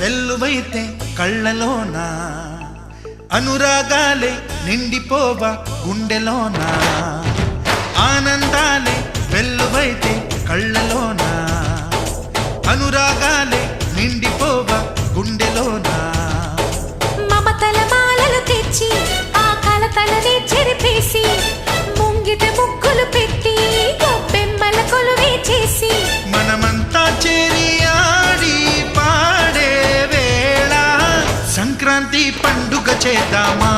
వెల్లువైతే కళ్ళలోన అనురాగాలే నిండిపోవ గుండెలోన ఆనందాలే వెల్లువైతే కళ్ళలోన అనురాగాలే నిండిపోవ గుండెలోన మమతల మాలలు తెచ్చి ఆ కలతలని చెరిపేసి ముంగిట ముగ్గులు పెట్టి గొప్పెమ్మల కొలువే చేసి మనమంతా చేరి ఆడి పాడే వేళ సంక్రాంతి పండుగ చేద్దామా